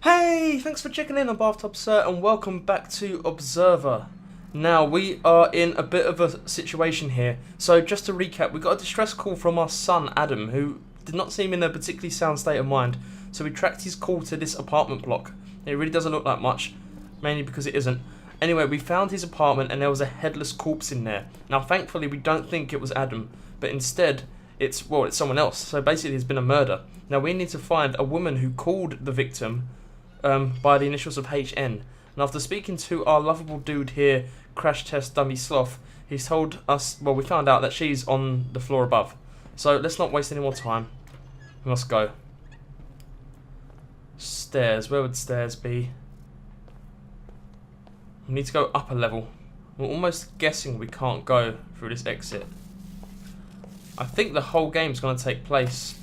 Hey, thanks for checking in on Bathtub Sir and welcome back to Observer. Now, we are in a bit of a situation here. So, just to recap, we got a distress call from our son, Adam, who did not seem in a particularly sound state of mind. So, we tracked his call to this apartment block. It really doesn't look like much, mainly because it isn't. Anyway, we found his apartment and there was a headless corpse in there. Now, thankfully, we don't think it was Adam, but instead, it's someone else. So, basically, there's been a murder. Now, we need to find a woman who called the victim by the initials of HN. And after speaking to our lovable dude here, Crash Test Dummy Sloth, he's told us, well, we found out that she's on the floor above. So let's not waste any more time. We must go. Stairs. Where would stairs be? We need to go up a level. We're almost guessing we can't go through this exit. I think the whole game's going to take place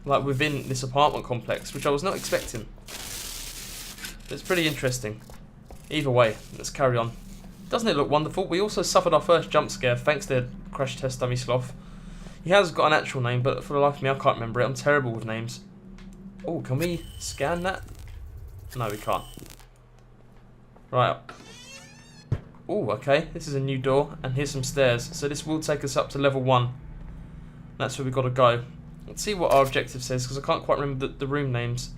like within this apartment complex, which I was not expecting. It's pretty interesting. Either way, let's carry on. Doesn't it look wonderful? We also suffered our first jump scare thanks to Crash Test Dummy Sloth. He has got an actual name, but for the life of me I can't remember it. I'm terrible with names. Oh, can we scan that? No, we can't. Right up. Oh, okay. This is a new door, and here's some stairs. So this will take us up to level 1. That's where we've got to go. Let's see what our objective says, because I can't quite remember the room names.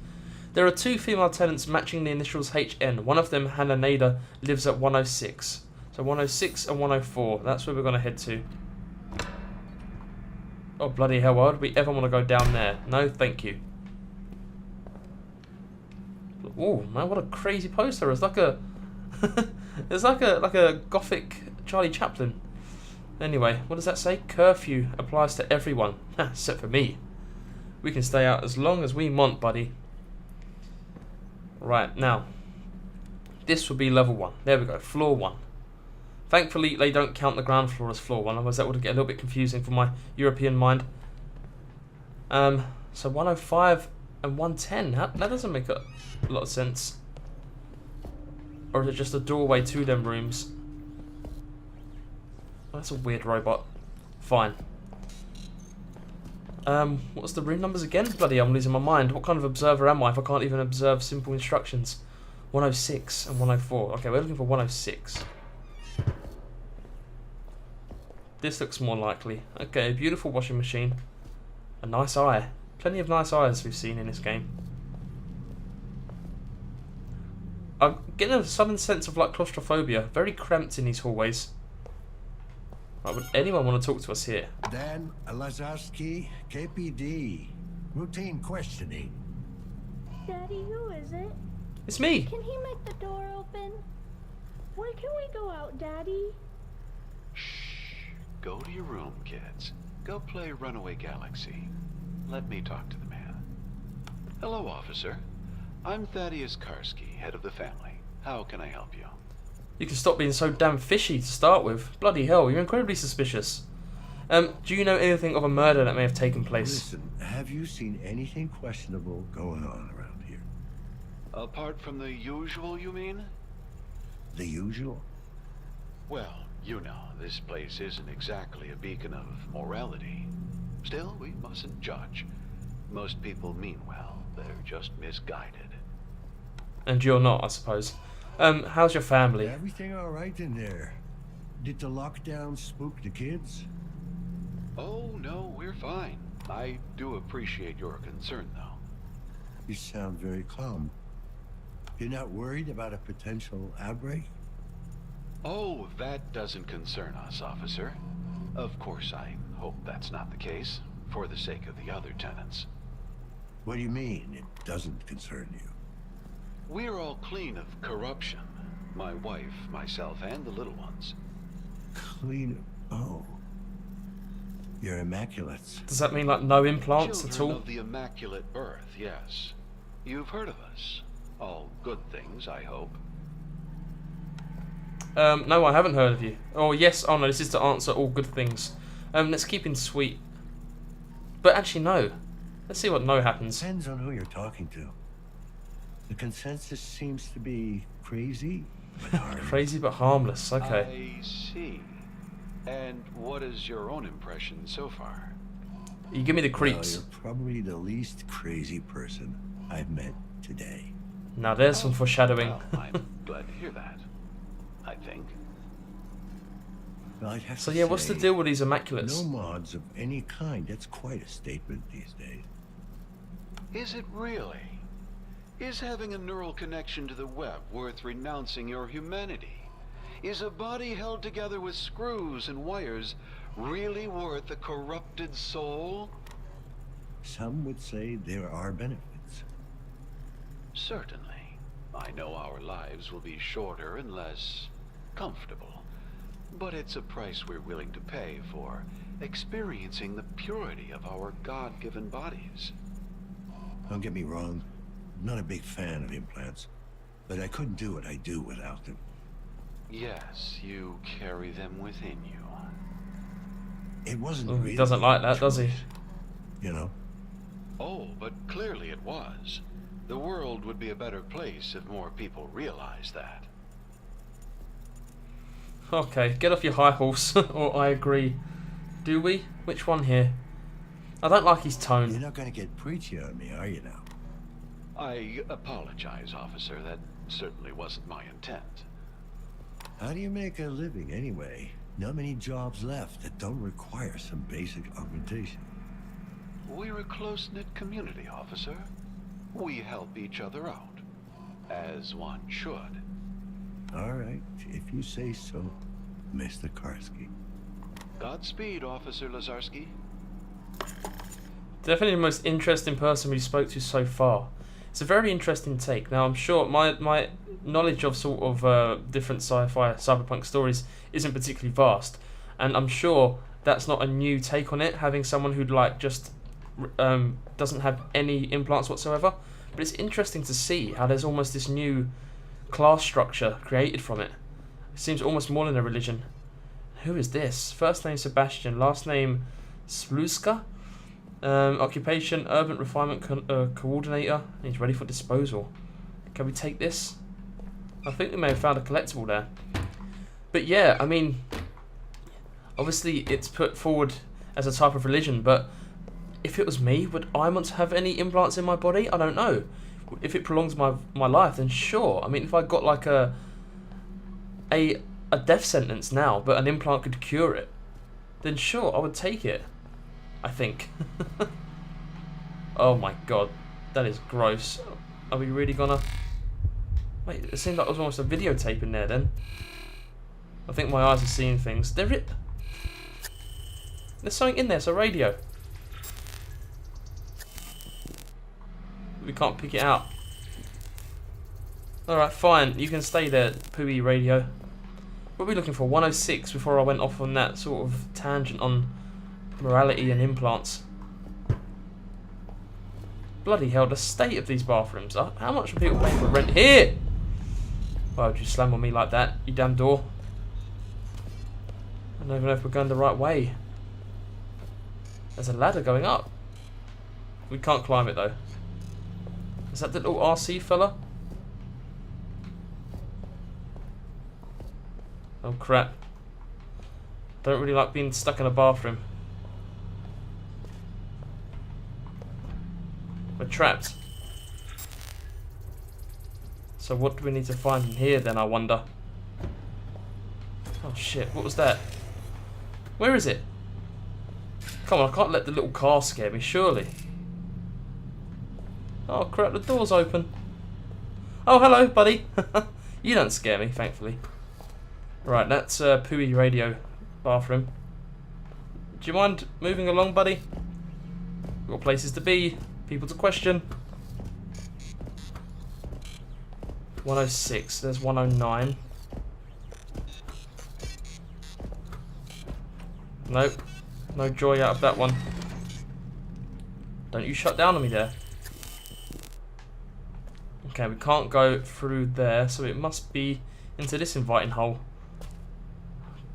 There are 2 female tenants matching the initials HN. One of them, Hannah Nader, lives at 106. So 106 and 104. That's where we're going to head to. Oh, bloody hell. Why would we ever want to go down there? No, thank you. Oh, man, what a crazy poster. It's like a... it's like a gothic Charlie Chaplin. Anyway, what does that say? Curfew applies to everyone, except for me. We can stay out as long as we want, buddy. Right, now. This will be level 1. There we go, floor 1. Thankfully, they don't count the ground floor as floor 1, otherwise that would get a little bit confusing for my European mind. So 105 and 110, that doesn't make a lot of sense. Or is it just a doorway to them rooms? Oh, that's a weird robot. Fine. What's the room numbers again? Bloody hell, I'm losing my mind. What kind of observer am I if I can't even observe simple instructions? 106 and 104. Okay, we're looking for 106. This looks more likely. Okay, a beautiful washing machine. A nice eye. Plenty of nice eyes we've seen in this game. I'm getting a sudden sense of like claustrophobia. Very cramped in these hallways. Right, would anyone want to talk to us here? Dan Lazarski, KPD. Routine questioning. Daddy, who is it? It's me. Can he make the door open? Where can we go out, Daddy? Shh. Go to your room, kids. Go play Runaway Galaxy. Let me talk to the man. Hello, officer. I'm Thaddeus Karski, head of the family. How can I help you? You can stop being so damn fishy to start with. Bloody hell, you're incredibly suspicious. Do you know anything of a murder that may have taken place? Listen, have you seen anything questionable going on around here? Apart from the usual, you mean? The usual? Well, you know, this place isn't exactly a beacon of morality. Still, we mustn't judge. Most people mean well. They're just misguided. And you're not, I suppose. How's your family? Everything all right in there? Did the lockdown spook the kids? Oh, no, we're fine. I do appreciate your concern, though. You sound very calm. You're not worried about a potential outbreak? Oh, that doesn't concern us, officer. Of course, I hope that's not the case, for the sake of the other tenants. What do you mean, it doesn't concern you? We're all clean of corruption. My wife, myself, and the little ones. Clean... Oh. You're immaculate. Does that mean like no implants at Children all? of the immaculate birth, yes. You've heard of us. All good things, I hope. No, I haven't heard of you. Oh, yes. Oh, no, this is to answer all good things. Let's keep in sweet. But actually, no. Let's see what no happens. Depends on who you're talking to. The consensus seems to be crazy, but harmless. Crazy but harmless. Okay. I see. And what is your own impression so far? You give me the Well, creeps. you're probably the least crazy person. I've met today. Now there's some foreshadowing. Well, I'm glad to hear that. I think. Well, I'd have So to yeah, what's the say, deal with these Immaculates? no mods of any kind. That's quite a statement these days. Is it really? Is having a neural connection to the web worth renouncing your humanity? Is a body held together with screws and wires really worth a corrupted soul? Some would say there are benefits. Certainly. I know our lives will be shorter and less comfortable. But it's a price we're willing to pay for experiencing the purity of our God-given bodies. Don't get me wrong, I'm not a big fan of implants, but I couldn't do what I do without them. Yes, you carry them within you. It wasn't Oh, really he doesn't like that, does he? choice, you know? Oh, but clearly it was. The world would be a better place if more people realized that. Okay, get off your high horse, or I agree. Do we? Which one here? I don't like his You're tone. not gonna get preachy on me, are you now? I apologize, officer. That certainly wasn't my intent. How do you make a living anyway? Not many jobs left that don't require some basic augmentation. We're a close-knit community, officer. We help each other out, as one should. All right, if you say so, Mr. Karski. Godspeed, Officer Lazarski. Definitely the most interesting person we spoke to so far. It's a very interesting take. Now I'm sure my knowledge of sort of different sci-fi cyberpunk stories isn't particularly vast, and I'm sure that's not a new take on it, having someone who'd like just doesn't have any implants whatsoever. But it's interesting to see how there's almost this new class structure created from it. It seems almost more than a religion. Who is this? First name Sebastian, last name Spluska. Occupation urban refinement coordinator. He's ready for disposal. Can we take this? I think we may have found a collectible there. But yeah, I mean, obviously it's put forward as a type of religion, but if it was me, would I want to have any implants in my body? I don't know. If it prolongs my life, then sure. I mean, if I got like a death sentence now, but an implant could cure it, then sure, I would take it. I think. Oh my god, that is gross. Are we really gonna... Wait, it seemed like there was almost a videotape in there then. I think my eyes are seeing things. There's something in there, it's a radio. We can't pick it out. Alright, fine, you can stay there, pooey radio. What are we looking for? 106 before I went off on that sort of tangent on morality and implants. Bloody hell, the state of these bathrooms. How much are people paying for rent here? Why would you slam on me like that, you damn door? I don't even know if we're going the right way. There's a ladder going up. We can't climb it though. Is that the little RC fella? Oh crap. Don't really like being stuck in a bathroom. We're trapped. So what do we need to find in here then, I wonder? Oh shit, what was that? Where is it? Come on, I can't let the little car scare me, surely. Oh crap, the door's open. Oh, hello, buddy. You don't scare me, thankfully. Right, that's Pooey Radio bathroom. Do you mind moving along, buddy? We've got places to be, people to question. 106, there's 109. Nope, no joy out of that one. Don't you shut down on me there. Okay, we can't go through there, so it must be into this inviting hole.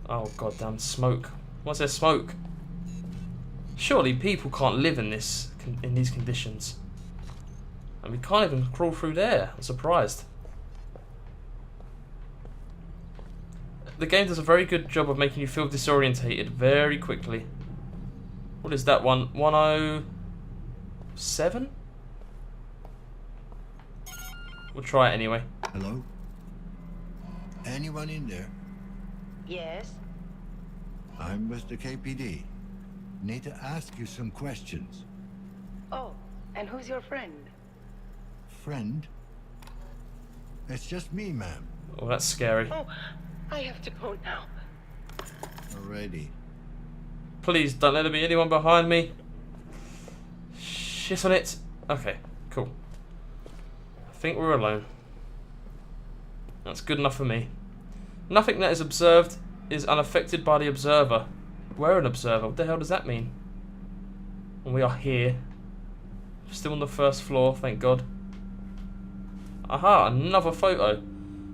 Oh goddamn smoke! What's there smoke? Surely people can't live in these conditions, and we can't even crawl through there. I'm surprised. The game does a very good job of making you feel disorientated very quickly. What is that one? 107? We'll try it anyway. Hello? Anyone in there? Yes? I'm with the KPD. Need to ask you some questions. Oh, and who's your friend? Friend? It's just me, ma'am. Oh, that's scary. Oh, I have to go now. Alrighty. Please don't let there be anyone behind me. Shit on it. Okay, cool. I think we're alone. That's good enough for me. Nothing that is observed is unaffected by the observer. We're an observer. What the hell does that mean? And we are here. Still on the first floor, thank God. Aha, another photo.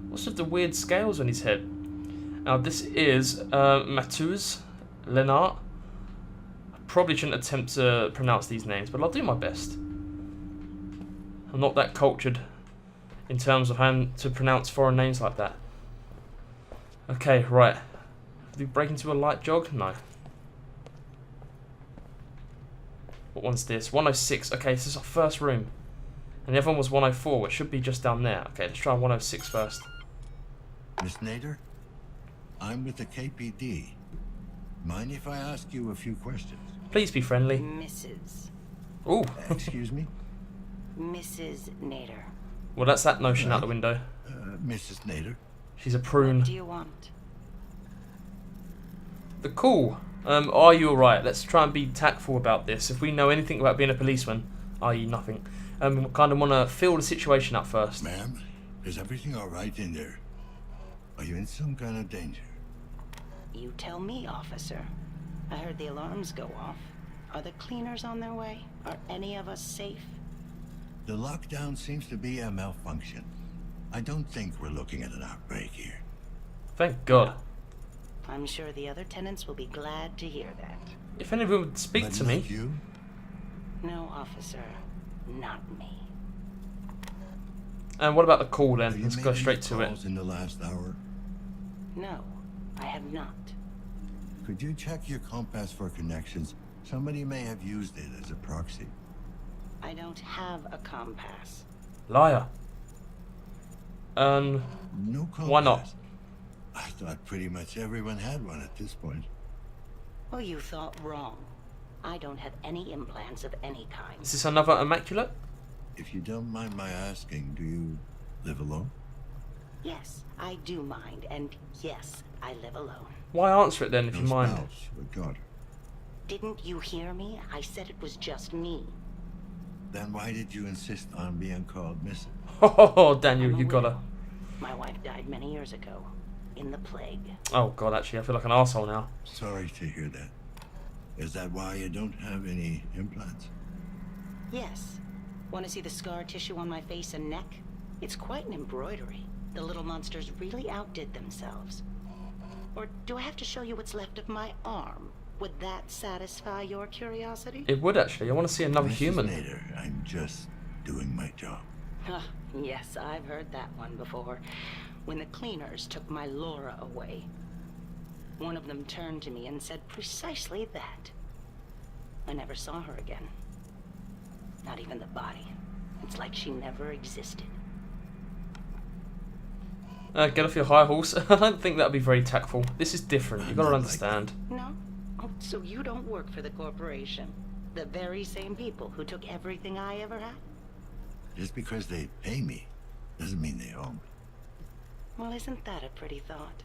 What's with the weird scales on his head? Now this is Matthews Lennart. I probably shouldn't attempt to pronounce these names, but I'll do my best. I'm not that cultured in terms of how to pronounce foreign names like that. Okay, right. Did we break into a light jog? No. What one's this? 106. Okay, this is our first room. And the other one was 104, which should be just down there. Okay, let's try 106 first. Miss Nader? I'm with the KPD. Mind if I ask you a few questions? Please be friendly. Mrs. Ooh. Excuse me? Mrs. Nader. Well, that's that notion out the window. Mrs. Nader? She's a What prune. do you want? The call. Are you alright? Let's try and be tactful about this. If we know anything about being a policeman, i.e. nothing, we kind of want to feel the situation up first. Ma'am, is everything alright in there? Are you in some kind of danger? You tell me, officer. I heard the alarms go off. Are the cleaners on their way? Are any of us safe? The lockdown seems to be a malfunction. I don't think we're looking at an outbreak here. Thank God. I'm sure the other tenants will be glad to hear that. If anyone would speak But to not me. you? No, officer. Not me. And what about the call then? Have you Let's made go any straight to it. calls in the last hour? No, I have not. Could you check your compass for connections? Somebody may have used it as a proxy. I don't have a compass. Liar. No compass. Why not? I thought pretty much everyone had one at this point. Well, you thought wrong. I don't have any implants of any kind. Is this another immaculate? If you don't mind my asking, do you live alone? Yes, I do mind, and yes, I live alone. Why answer it then if No you mind? spouse with daughter. Didn't you hear me? I said it was just me. Then why did you insist on being called Mrs.? Oh, Daniel, I'm a you gotta. widow. My wife died many years ago, in the plague. Oh God, actually, I feel like an asshole now. Sorry to hear that. Is that why you don't have any implants? Yes. Want to see the scar tissue on my face and neck? It's quite an embroidery. The little monsters really outdid themselves. Or do I have to show you what's left of my arm? Would that satisfy your curiosity? It would actually. I want to see another Mrs. human. Nader, I'm just doing my job. Yes, I've heard that one before. When the cleaners took my Laura away, one of them turned to me and said precisely that. I never saw her again. Not even the body. It's like she never existed. Get off your high horse. I don't think that'd be very tactful. This is different. You gotta I'm not understand. No? Oh, so you don't work for the corporation? The very same people who took everything I ever had? Just because they pay me doesn't mean they own me. Well, isn't that a pretty thought?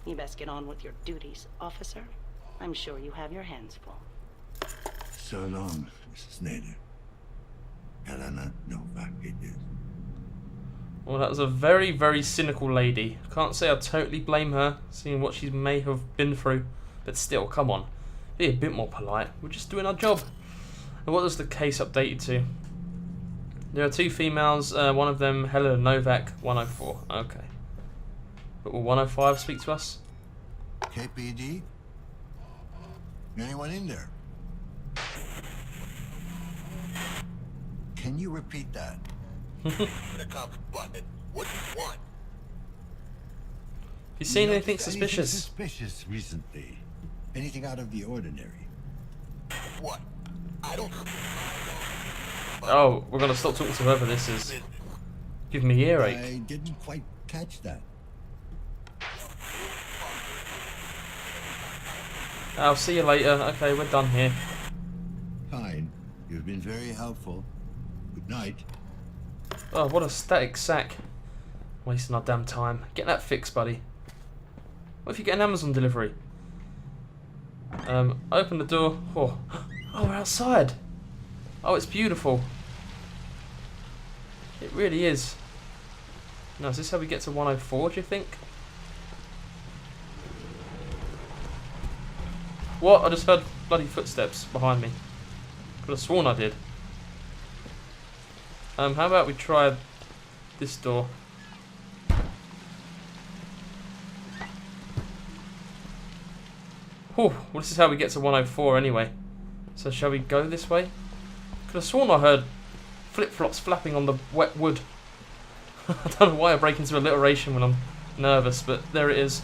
You best get on with your duties, officer. I'm sure you have your hands full. So long, Mrs. Nader. Helena Novak it is. Well, that was a very, very cynical lady. Can't say I totally blame her, seeing what she may have been through. But still, come on. Be a bit more polite. We're just doing our job. And what was the case updated to? There are 2 females, one of them, Helena Novak, 104. Okay. But will 105 speak to us? KPD? Anyone in there? Can you repeat that? The cops button. What do you want? Have you seen anything Noticed suspicious? Suspicious recently? Anything out of the ordinary? What? I don't. Oh, we're gonna stop talking to whoever this is. Give me earache. I didn't quite catch that. I'll see you later. Okay, we're done here. Fine. You've been very helpful. Good night. Oh, what a static sack. Wasting our damn time. Get that fixed, buddy. What if you get an Amazon delivery? Open the door. Oh, we're outside. Oh, it's beautiful. It really is. Now, is this how we get to 104, do you think? What? I just heard bloody footsteps behind me. Could have sworn I did. How about we try this door? Oh, well, this is how we get to 104 anyway. So shall we go this way? Could have sworn I heard flip-flops flapping on the wet wood. I don't know why I break into alliteration when I'm nervous, but there it is.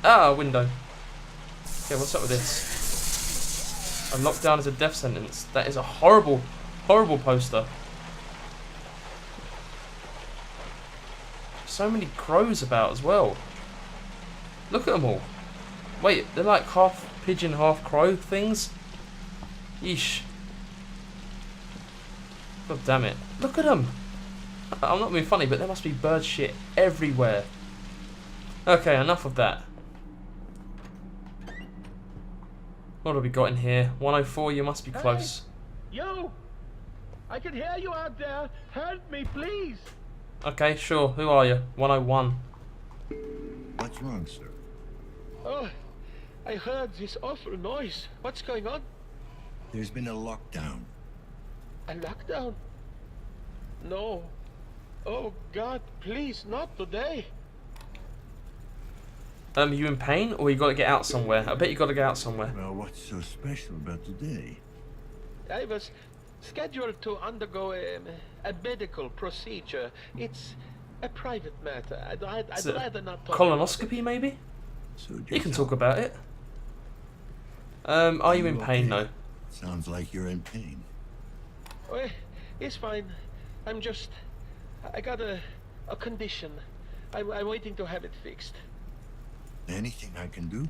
Ah, a window. Okay, what's up with this? A lockdown is a death sentence. That is a horrible, horrible poster. So many crows about as well. Look at them all. Wait, they're like half pigeon, half crow things? Yeesh. God damn it. Look at them. I'm not being funny, but there must be bird shit everywhere. Okay, enough of that. What have we got in here? 104, you must be close. Hey, yo! I can hear you out there. Help me, please. Okay, sure. Who are you? 101. What's wrong, sir? Oh, I heard this awful noise. What's going on? There's been a lockdown. A lockdown? No. Oh, God, please, not today. You in pain, or you got to get out somewhere? I bet you got to get out somewhere. Well, what's so special about today? I was scheduled to undergo a medical procedure. It's a private matter. I'd rather not talk. Colonoscopy, maybe? So You can talk about it. Are you in pain, though? Sounds like you're in pain. Oh, it's fine. I got a condition. I'm waiting to have it fixed. Anything I can do?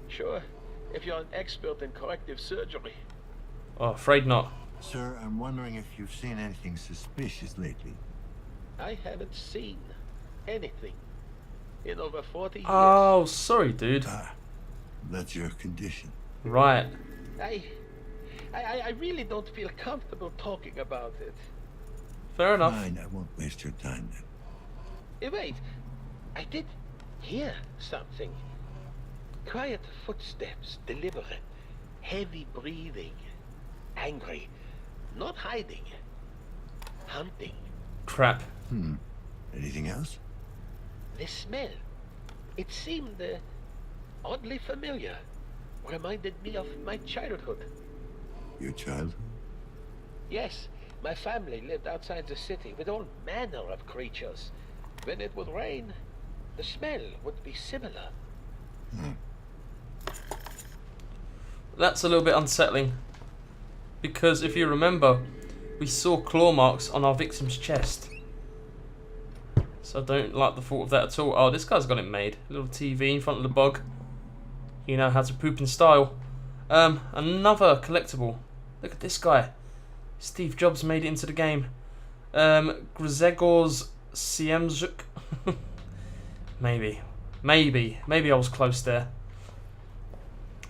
Sure, if you're an expert in corrective surgery. Oh, afraid not. Sir, I'm wondering if you've seen anything suspicious lately. I haven't seen anything in over 40 years. Oh, sorry, dude. Ah, that's your condition. Right. I really don't feel comfortable talking about it. Fair enough. Fine, I won't waste your time then. Wait, I did hear something. Quiet footsteps, deliberate, heavy breathing, angry, not hiding, hunting. Crap. Anything else? The smell, it seemed oddly familiar. Reminded me of my childhood. Your childhood? Yes, my family lived outside the city with all manner of creatures. When it would rain, the smell would be similar. That's a little bit unsettling. Because if you remember, we saw claw marks on our victim's chest. So I don't like the thought of that at all. Oh, this guy's got it made. A little TV in front of the bug. You know how to poop in style. Another collectible. Look at this guy. Steve Jobs made it into the game. Grzegorz Siemczuk. Maybe I was close there.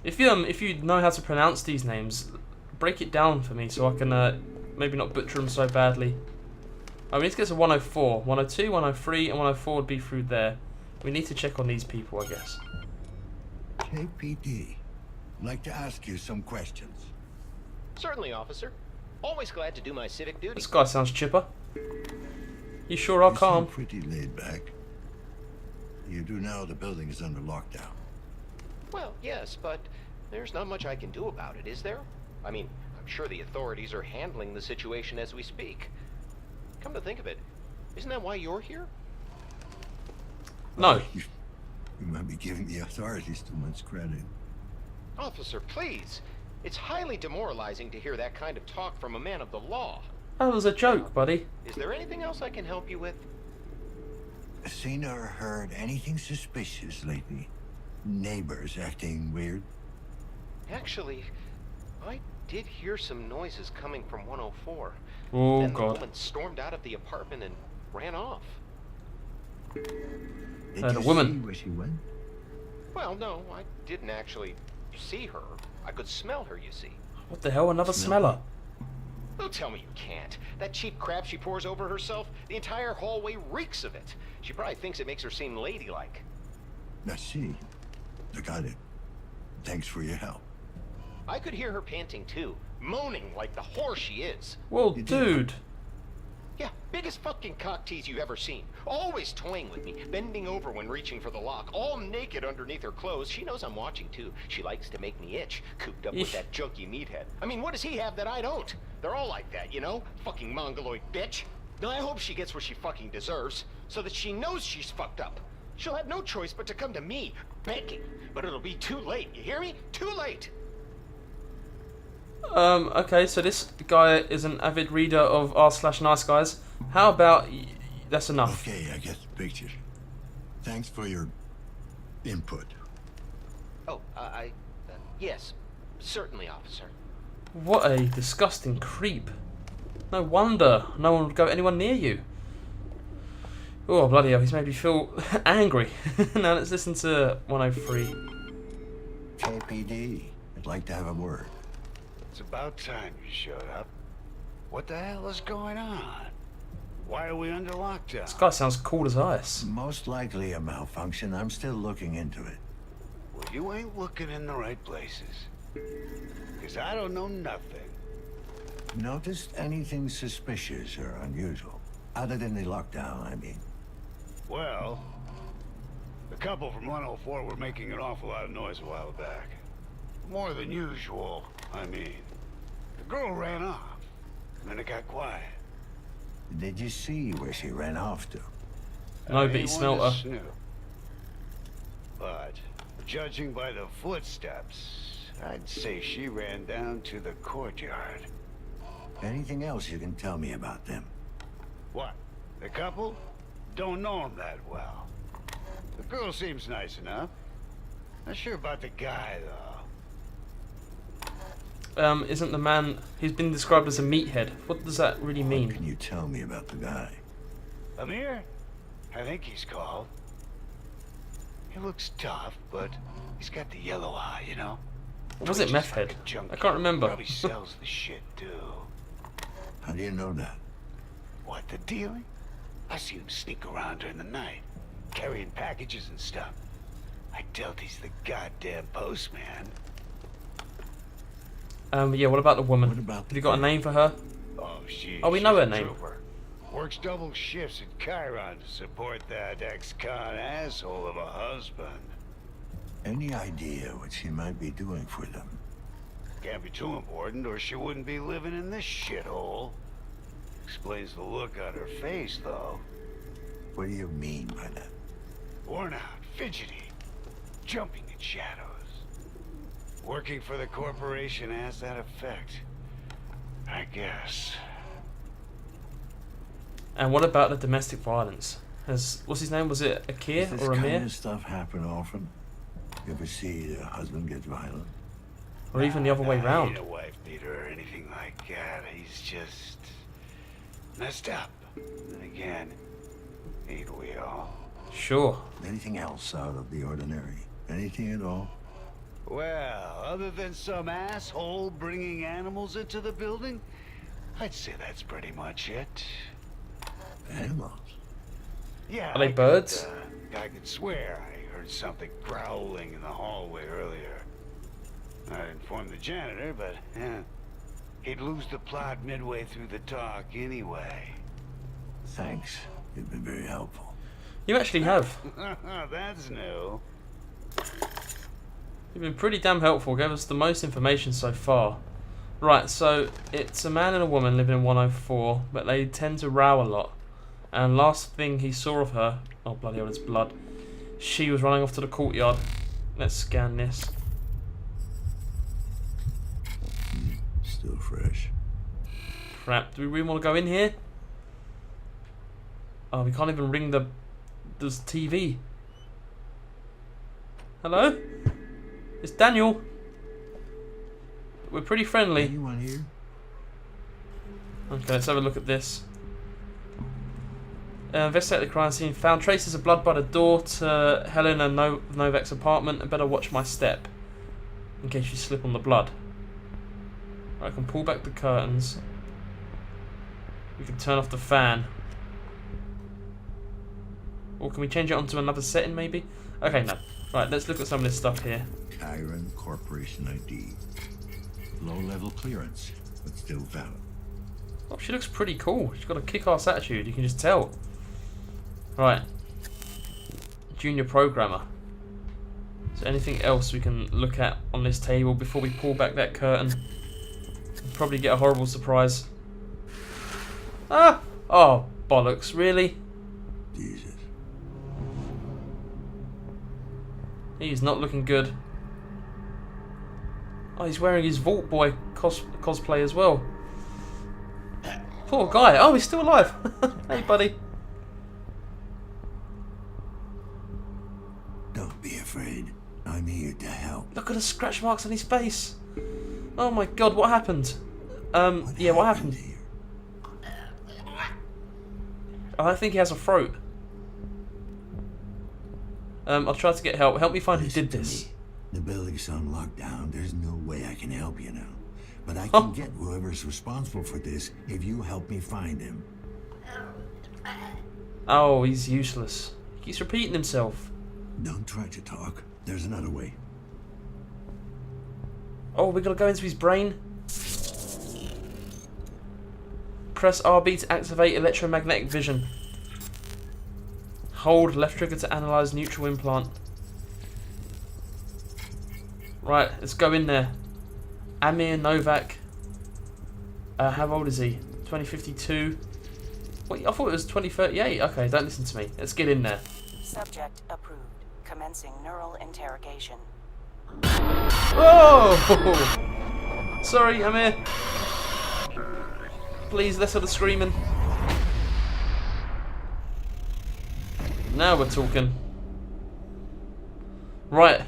If you know how to pronounce these names, break it down for me so I can maybe not butcher them so badly. Oh, we need to get to 104, 102, 103, and 104 would be through there. We need to check on these people, I guess. KPD. I'd like to ask you some questions. Certainly, officer. Always glad to do my civic duty. This guy sounds chipper. You sure are You calm. seem pretty laid back. You do know the building is under lockdown. Well, yes, but there's not much I can do about it, is there? I mean, I'm sure the authorities are handling the situation as we speak. Come to think of it, isn't that why you're here? No. You might be giving the authorities too much credit. Officer, please. It's highly demoralizing to hear that kind of talk from a man of the law. That was a joke, buddy. Is there anything else I can help you with? Seen or heard anything suspicious lately? Neighbors acting weird? Actually, I did hear some noises coming from 104. Oh, Then the God. woman stormed out of the apartment and ran off. Did the you woman. see where she went? Well, no, I didn't actually see her. I could smell her, you see. What the hell? Another Smell. smeller. Don't tell me you can't. That cheap crap she pours over herself, the entire hallway reeks of it. She probably thinks it makes her seem ladylike. I see. I got it. Thanks for your help. I could hear her panting too, moaning like the whore she is. Well, You did. dude. Yeah, biggest fucking cock tease you've ever seen. Always toying with me, bending over when reaching for the lock, all naked underneath her clothes. She knows I'm watching too. She likes to make me itch, cooped up with Eesh. that junky meathead. I mean, what does he have that I don't? They're all like that, you know? Fucking mongoloid bitch. Now I hope she gets what she fucking deserves, so that she knows she's fucked up. She'll have no choice but to come to me, begging. But it'll be too late, you hear me? Too late! Okay, so this guy is an avid reader of r/nice guys. How about that's enough? Okay, I get the picture. Thanks for your input. Oh, yes. Certainly, officer. What a disgusting creep. No wonder no one would go anywhere near you. Oh, bloody hell, he's made me feel angry. Now let's listen to 103. KPD, I'd like to have a word. It's about time you showed up. What the hell is going on? Why are we under lockdown? This guy sounds cool as ice. Most likely a malfunction. I'm still looking into it. Well, you ain't looking in the right places. Because I don't know nothing. Noticed anything suspicious or unusual? Other than the lockdown, I mean. Well, the couple from 104 were making an awful lot of noise a while back. More than usual, I mean. The girl ran off, and then it got quiet. Did you see where she ran off to? No, I but he ain't smelt one her. to snoop. But, judging by the footsteps, I'd say she ran down to the courtyard. Anything else you can tell me about them? What? The couple? Don't know them that well. The girl seems nice enough. Not sure about the guy, though. Isn't the man... He's been described as a meathead. What does that really What mean? can you tell me about the guy? Amir? I think he's called. He looks tough, but he's got the yellow eye, you know? Or was it Twitches meth like head? a junkie. I can't remember. Probably sells the shit, too. How do you know that? What, the dealing? I see him sneak around during the night, carrying packages and stuff. I doubt he's the goddamn postman. Yeah, what about the woman? What about Have you got a name for her? Oh, she's Oh, we know her a name. trooper. Works double shifts at Chiron to support that ex-con asshole of a husband. Any idea what she might be doing for them? Can't be too important, or she wouldn't be living in this shithole. Explains the look on her face, though. What do you mean by that? Worn out, fidgety, jumping at shadows. Working for the corporation has that effect, I guess. And what about the domestic violence? What's his name? Was it Akir Does this or kind Amir? of stuff happen often? You ever see a husband get violent? Or even the other way Nah, round? He ain't a wife beater or anything like that. He's just messed up. And again, ain't we all? Sure. Anything else out of the ordinary? Anything at all? Well, other than some asshole bringing animals into the building, I'd say that's pretty much it. Animals? Yeah. Are they birds? I could swear I heard something growling in the hallway earlier. I'd inform the janitor, but he'd lose the plot midway through the talk anyway. Thanks. You've been very helpful. You actually have. That's new. You've been pretty damn helpful. Gave us the most information so far. Right, so it's a man and a woman living in 104, but they tend to row a lot. And last thing he saw of her, oh bloody hell, it's blood. She was running off to the courtyard. Let's scan this. Still fresh. crap. Do we really want to go in here? Oh, we can't even ring the TV. Hello? It's Daniel. We're pretty friendly. Anyone here? Okay, let's have a look at this. Investigate the crime scene. Found traces of blood by the door to Helena Novak's apartment. I better watch my step in case you slip on the blood. Right, I can pull back the curtains. We can turn off the fan. Or can we change it onto another setting maybe? Okay, no. Right, let's look at some of this stuff here. Chiron Corporation ID. Low-level clearance, but still valid. Oh, she looks pretty cool. She's got a kick-ass attitude, you can just tell. Right. Junior programmer. Is there anything else we can look at on this table before we pull back that curtain? We'll probably get a horrible surprise. Ah! Oh, bollocks, really? Jesus. He's not looking good. Oh, he's wearing his Vault Boy cosplay as well. Poor guy. Oh, he's still alive. Hey, buddy. Don't be afraid. I'm here to help. Look at the scratch marks on his face. Oh my god, what happened? What happened? here? I think he has a throat. I'll try to get help. Help me find who Listen did to this. me. The building's on lockdown. There's no way I can help you now. But I can get whoever's responsible for this if you help me find him. Oh, he's useless. He keeps repeating himself. Don't try to talk. There's another way. Oh, we're gonna go into his brain. Press RB to activate electromagnetic vision. Hold left trigger to analyze neutral implant. Right, let's go in there. Amir Novak. How old is he? 2052. Wait, I thought it was 2038. Okay, don't listen to me. Let's get in there. Subject approved. Commencing neural interrogation. Oh! Sorry, Amir. Please, less of the screaming. Now we're talking. Right.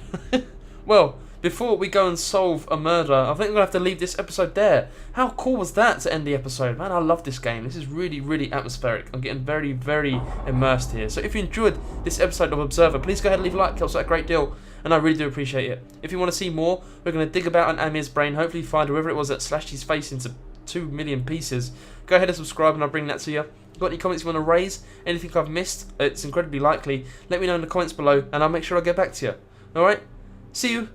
Well, before we go and solve a murder, I think we're going to have to leave this episode there. How cool was that to end the episode? Man, I love this game. This is really, really atmospheric. I'm getting very, very immersed here. So if you enjoyed this episode of Observer, please go ahead and leave a like. It helps out a great deal. And I really do appreciate it. If you want to see more, we're going to dig about on Amir's brain. Hopefully find whoever it was that slashed his face into 2 million pieces. Go ahead and subscribe and I'll bring that to you. Got any comments you want to raise? Anything I've missed? It's incredibly likely. Let me know in the comments below and I'll make sure I get back to you. Alright? See you.